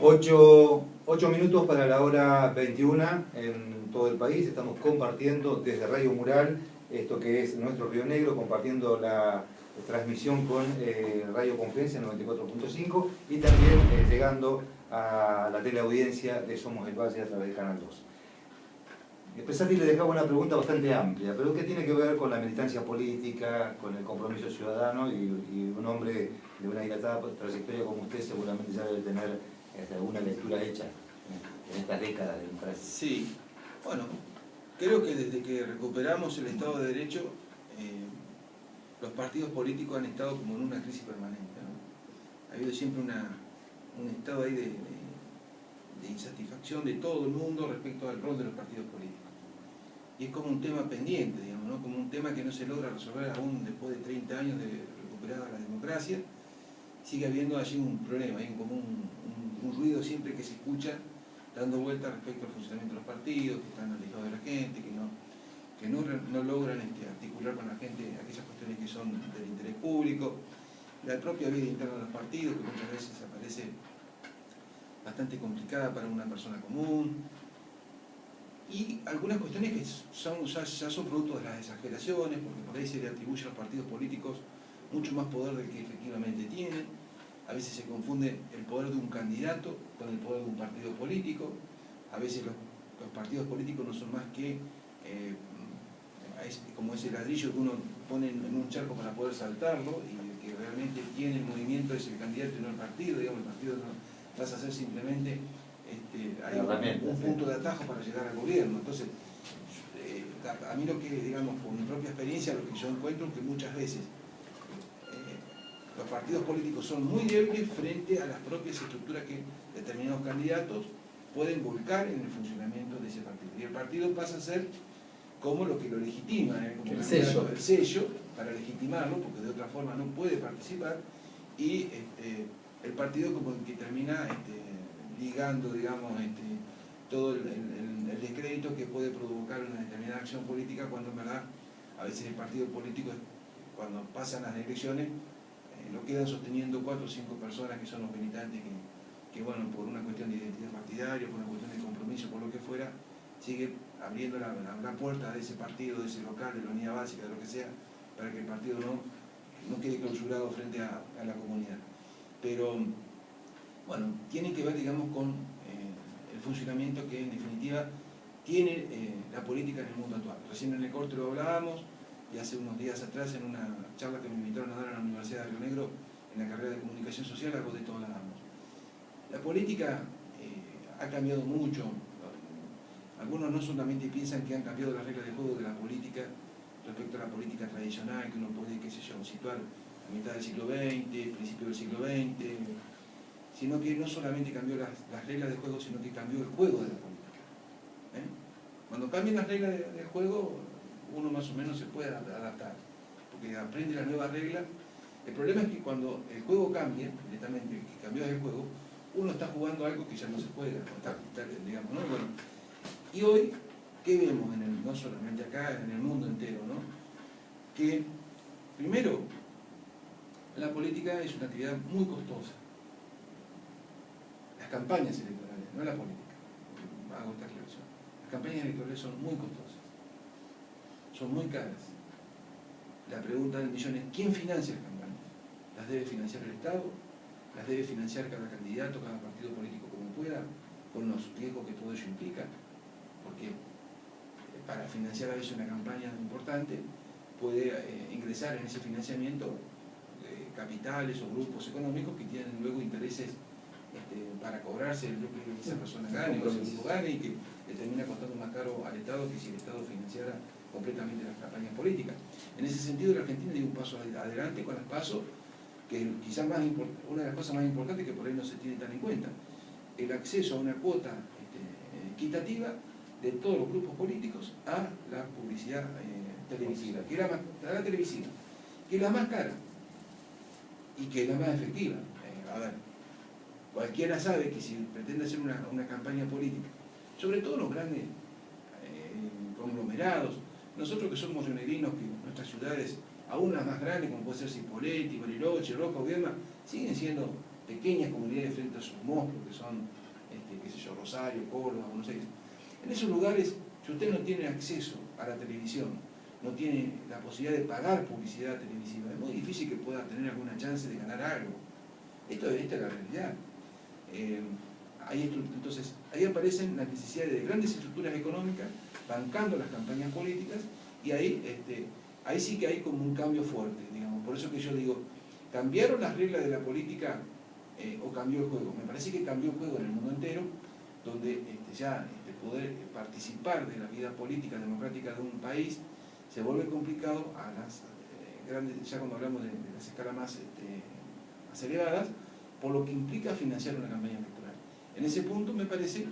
8 minutos para la hora 21 en todo el país. Estamos compartiendo desde Radio Mural, esto que es nuestro Río Negro, compartiendo la transmisión con Radio Confidencia 94.5 y también llegando a la teleaudiencia de Somos el Valle a través de Canal 2. Pesati le dejaba una pregunta bastante amplia, pero que tiene que ver con la militancia política, con el compromiso ciudadano y un hombre de una dilatada trayectoria como usted seguramente ya debe tener alguna lectura hecha en estas décadas de democracia. Sí, bueno, creo que desde que recuperamos el Estado de Derecho, los partidos políticos han estado como en una crisis permanente, ¿no? Ha habido siempre un estado ahí de insatisfacción de todo el mundo respecto al rol de los partidos políticos. Y es como un tema pendiente, digamos, ¿no? Como un tema que no se logra resolver aún después de 30 años de recuperada la democracia. Sigue habiendo allí un problema, hay como un ruido siempre que se escucha dando vuelta respecto al funcionamiento de los partidos, que están alejados de la gente, que no logran articular con la gente aquellas cuestiones que son del interés público, la propia vida interna de los partidos, que muchas veces aparece bastante complicada para una persona común, y algunas cuestiones que ya son producto de las exageraciones, porque por ahí se le atribuye a los partidos políticos mucho más poder del que efectivamente tienen. A veces se confunde el poder de un candidato con el poder de un partido político. A veces los partidos políticos no son más que como ese ladrillo que uno pone en un charco para poder saltarlo, y el que realmente tiene el movimiento es el candidato y no el partido. Digamos, el partido no pasa a ser simplemente hay un punto de atajo para llegar al gobierno. Entonces, a mí lo que, digamos, por mi propia experiencia, lo que yo encuentro es que muchas veces los partidos políticos son muy débiles frente a las propias estructuras que determinados candidatos pueden volcar en el funcionamiento de ese partido. Y el partido pasa a ser como lo que lo legitima, como el sello para legitimarlo, porque de otra forma no puede participar, y el partido como el que termina ligando, digamos, todo el descrédito que puede provocar una determinada acción política, cuando en verdad a veces el partido político, cuando pasan las elecciones, lo quedan sosteniendo 4 o 5 personas que son los militantes que bueno, por una cuestión de identidad partidaria, por una cuestión de compromiso, por lo que fuera, sigue abriendo la puerta de ese partido, de ese local, de la unidad básica, de lo que sea, para que el partido no quede clausurado frente a la comunidad. Pero, bueno, tiene que ver, digamos, con el funcionamiento que en definitiva tiene la política en el mundo actual. Recién en el corte lo hablábamos, y hace unos días atrás en una charla que me invitaron a dar en la Universidad de Río Negro, en la carrera de Comunicación Social, algo de todo hablábamos. La política ha cambiado mucho. Algunos no solamente piensan que han cambiado las reglas de juego de la política respecto a la política tradicional, que uno puede, qué sé yo, situar a mitad del siglo XX, principio del siglo XX, sino que no solamente cambió las reglas de juego, sino que cambió el juego de la política. Cuando cambian las reglas del juego, uno más o menos se puede adaptar, porque aprende las nuevas reglas. El problema es que cuando el juego cambia, directamente, que cambió el juego, uno está jugando algo que ya no se juega, digamos, ¿no? Bueno, y hoy, ¿qué vemos no solamente acá, en el mundo entero, ¿no? Que, primero, la política es una actividad muy costosa. Las campañas electorales, no la política. Hago esta aclaración. Las campañas electorales son muy costosas. Son muy caras. La pregunta del millón es: ¿quién financia las campañas? ¿Las debe financiar el Estado? ¿Las debe financiar cada candidato, cada partido político como pueda, con los riesgos que todo ello implica? Porque para financiar a veces una campaña importante puede ingresar en ese financiamiento capitales o grupos económicos que tienen luego intereses para cobrarse el lucro que esa persona gane o ese grupo gane, y que le termina costando más caro al Estado que si el Estado financiara completamente las campañas políticas. En ese sentido, la Argentina dio un paso adelante con las PASO, que quizás una de las cosas más importantes que por ahí no se tiene tan en cuenta: el acceso a una cuota equitativa de todos los grupos políticos a la publicidad televisiva, que es la más cara y que es la más efectiva. A ver, cualquiera sabe que si pretende hacer una campaña política, sobre todo los grandes conglomerados, nosotros que somos rionegrinos, que nuestras ciudades, aún las más grandes, como puede ser Cipolletti, Bariloche, Roca o Viedma, siguen siendo pequeñas comunidades frente a sus monstruos, que son, qué sé yo, Rosario, Córdoba, Buenos Aires. En esos lugares, si usted no tiene acceso a la televisión, no tiene la posibilidad de pagar publicidad televisiva, es muy difícil que pueda tener alguna chance de ganar algo. Esta es la realidad. Entonces, ahí aparecen las necesidades de grandes estructuras económicas, bancando las campañas políticas, y ahí sí que hay como un cambio fuerte, digamos. Por eso que yo digo, ¿cambiaron las reglas de la política o cambió el juego? Me parece que cambió el juego en el mundo entero, donde ya poder participar de la vida política democrática de un país se vuelve complicado a las grandes, ya cuando hablamos de las escalas más elevadas, por lo que implica financiar una campaña electoral. En ese punto me parece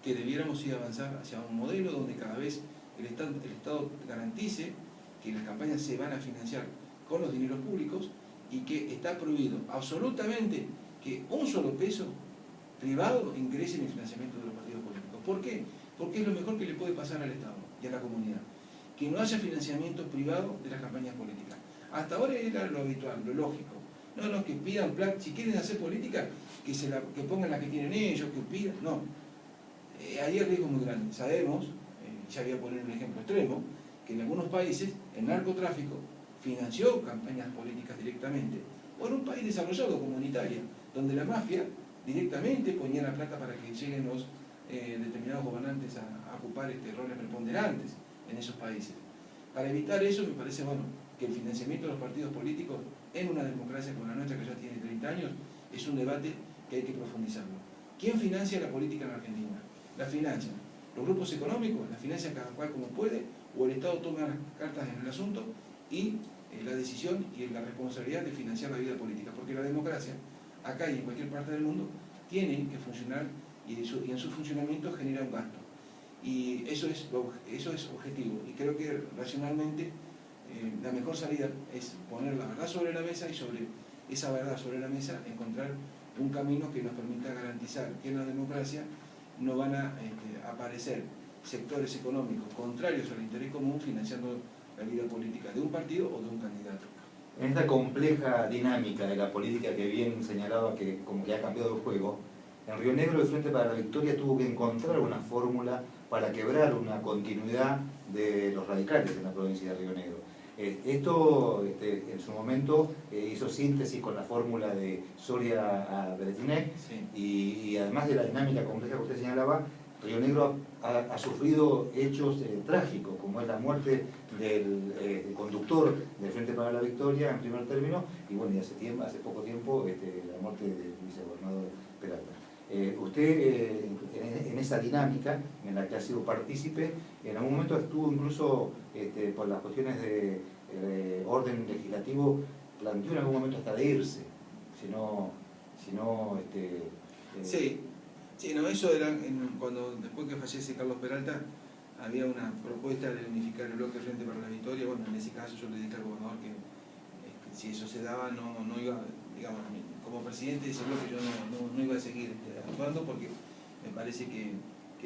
que debiéramos ir a avanzar hacia un modelo donde cada vez el Estado garantice que las campañas se van a financiar con los dineros públicos y que está prohibido absolutamente que un solo peso privado ingrese en el financiamiento de los partidos políticos. ¿Por qué? Porque es lo mejor que le puede pasar al Estado y a la comunidad. Que no haya financiamiento privado de las campañas políticas. Hasta ahora era lo habitual, lo lógico. No, que pidan plata, si quieren hacer política, que pongan la que tienen ellos, que pidan. No. Ahí el riesgo es muy grande. Sabemos, ya voy a poner un ejemplo extremo, que en algunos países el narcotráfico financió campañas políticas directamente, o en un país desarrollado como en Italia, donde la mafia directamente ponía la plata para que lleguen los determinados gobernantes a ocupar roles preponderantes en esos países. Para evitar eso, me parece bueno que el financiamiento de los partidos políticos en una democracia como la nuestra, que ya tiene 30 años, es un debate que hay que profundizarlo. ¿Quién financia la política en Argentina? La financian los grupos económicos, la financia cada cual como puede, o el Estado toma las cartas en el asunto y la decisión y la responsabilidad de financiar la vida política, porque la democracia, acá y en cualquier parte del mundo, tiene que funcionar y en su funcionamiento genera un gasto. Y eso es objetivo, y creo que racionalmente la mejor salida es poner la verdad sobre la mesa y sobre esa verdad sobre la mesa encontrar un camino que nos permita garantizar que en la democracia no van a aparecer sectores económicos contrarios al interés común financiando la vida política de un partido o de un candidato. En esta compleja dinámica de la política que bien señalaba que como que ha cambiado el juego, en Río Negro el Frente para la Victoria tuvo que encontrar una fórmula para quebrar una continuidad de los radicales en la provincia de Río Negro. Esto en su momento hizo síntesis con la fórmula de Soria a Beretinek, sí. Y además de la dinámica compleja que usted señalaba, Río Negro ha sufrido hechos trágicos, como es la muerte del conductor del Frente para la Victoria en primer término, y bueno, y hace poco tiempo la muerte del vicegobernador Peralta. Usted en esa dinámica en la que ha sido partícipe, en algún momento estuvo incluso por las cuestiones de orden legislativo, planteó en algún momento hasta de irse, Sí, no, eso era cuando después que fallece Carlos Peralta había una propuesta de unificar el bloque Frente para la Victoria. Bueno, en ese caso yo le dije al gobernador que si eso se daba no iba, digamos, como presidente de ese bloque yo no iba a seguir actuando porque me parece que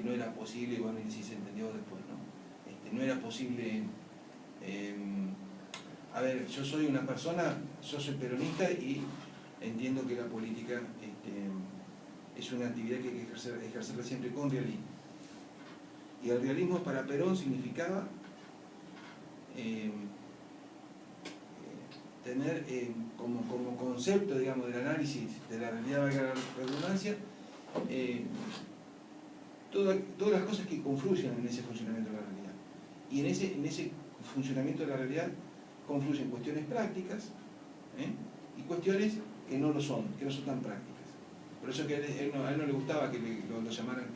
no era posible, y bueno, y sí se entendió después, ¿no? No era posible. A ver, yo soy una persona, yo soy peronista y entiendo que la política es una actividad que hay que ejercerla siempre con realismo. Y el realismo para Perón significaba tener como concepto, digamos, del análisis de la realidad, valga la redundancia, todas las cosas que confluyen en ese funcionamiento de la realidad. Y en ese funcionamiento de la realidad confluyen cuestiones prácticas y cuestiones que no lo son, que no son tan prácticas. Por eso que a él no le gustaba que lo llamaran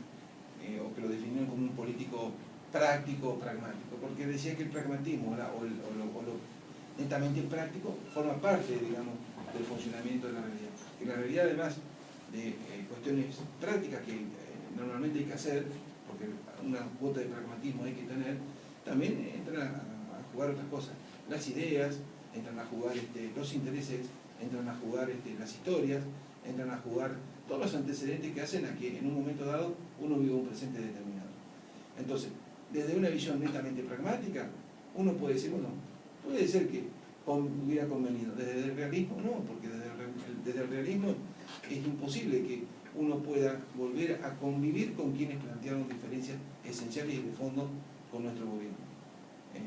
o que lo definieran como un político práctico o pragmático, porque decía que el pragmatismo o lo netamente práctico forma parte, digamos, del funcionamiento de la realidad. Que la realidad, además de cuestiones prácticas que normalmente hay que hacer, porque una cuota de pragmatismo hay que tener, también entran a jugar otras cosas. Las ideas, entran a jugar los intereses, entran a jugar las historias, entran a jugar todos los antecedentes que hacen a que en un momento dado uno viva un presente determinado. Entonces, desde una visión netamente pragmática, uno puede decir, bueno, puede ser que hubiera convenido. Desde el realismo no, porque desde desde el realismo es imposible que uno pueda volver a convivir con quienes plantearon diferencias esenciales y de fondo con nuestro gobierno.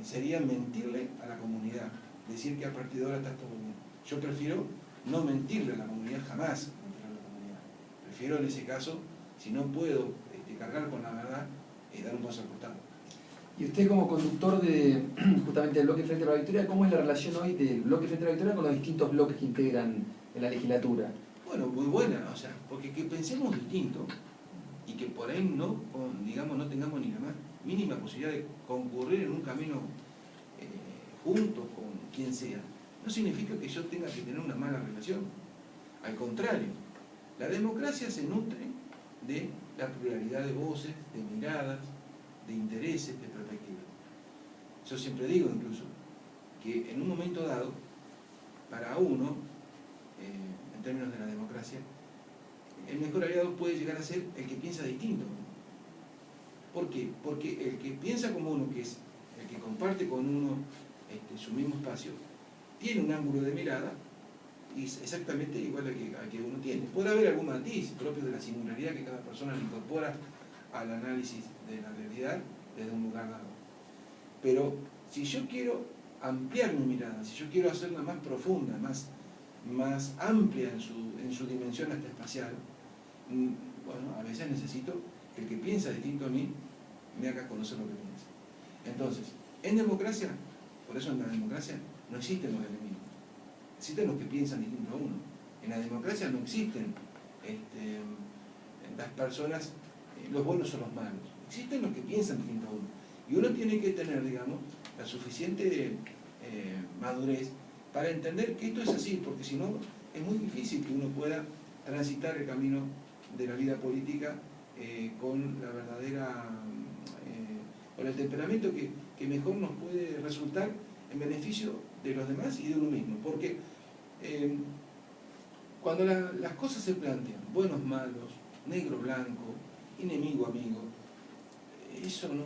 Sería mentirle a la comunidad, decir que a partir de ahora está todo bien. Yo prefiero no mentirle a la comunidad jamás, prefiero en ese caso, si no puedo cargar con la verdad, dar un paso al costado. Y usted como conductor de justamente del bloque Frente a la Victoria, ¿cómo es la relación hoy del bloque Frente a la Victoria con los distintos bloques que integran en la legislatura? Bueno, muy buena, o sea, porque que pensemos distinto y que por ahí no, digamos, no tengamos ni la más mínima posibilidad de concurrir en un camino juntos con quien sea, no significa que yo tenga que tener una mala relación. Al contrario, la democracia se nutre de la pluralidad de voces, de miradas, de intereses, de perspectivas. Yo siempre digo incluso que en un momento dado, para uno, en términos de la democracia, el mejor aliado puede llegar a ser el que piensa distinto. ¿Por qué? Porque el que piensa como uno, que es el que comparte con uno su mismo espacio, tiene un ángulo de mirada y es exactamente igual al que uno tiene. Puede haber algún matiz propio de la singularidad que cada persona le incorpora al análisis de la realidad desde un lugar dado. Pero si yo quiero ampliar mi mirada, si yo quiero hacerla más profunda, más amplia en su dimensión hasta espacial, bueno, a veces necesito que el que piensa distinto a mí me haga conocer lo que piensa. Entonces, en democracia, por eso en la democracia no existen los enemigos, existen los que piensan distinto a uno. En la democracia no existen las personas, los buenos o los malos, existen los que piensan distinto a uno. Y uno tiene que tener, digamos, la suficiente madurez para entender que esto es así, porque si no, es muy difícil que uno pueda transitar el camino de la vida política con la verdadera, con el temperamento que mejor nos puede resultar en beneficio de los demás y de uno mismo. Porque cuando las cosas se plantean, buenos, malos, negro, blanco, enemigo, amigo, eso no,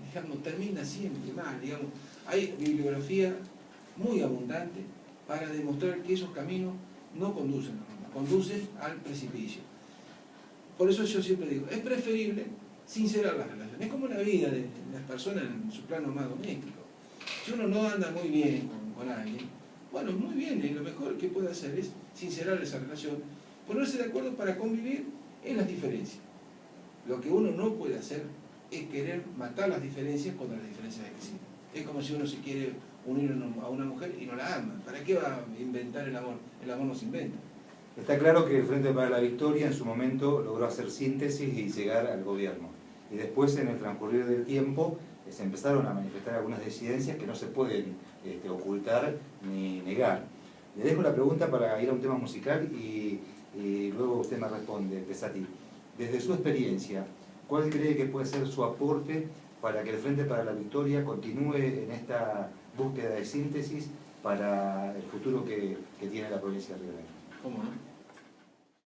digamos, termina siempre mal, digamos. Hay bibliografía muy abundante para demostrar que esos caminos no conducen a nada, conducen al precipicio. Por eso yo siempre digo, es preferible sincerar las relaciones. Es como la vida de las personas en su plano más doméstico. Si uno no anda muy bien con alguien, bueno, muy bien, y lo mejor que puede hacer es sincerar esa relación, ponerse de acuerdo para convivir en las diferencias. Lo que uno no puede hacer es querer matar las diferencias cuando las diferencias existen. Es como si uno se quiere unir a una mujer y no la ama. ¿Para qué va a inventar el amor? El amor no se inventa. Está claro que el Frente para la Victoria en su momento logró hacer síntesis y llegar al gobierno. Y después, en el transcurrir del tiempo, se empezaron a manifestar algunas disidencias que no se pueden ocultar ni negar. Le dejo la pregunta para ir a un tema musical y luego usted me responde, Pesati. Desde su experiencia, ¿cuál cree que puede ser su aporte para que el Frente para la Victoria continúe en esta búsqueda de síntesis para el futuro que tiene la provincia de Río Negro? ¿Cómo no?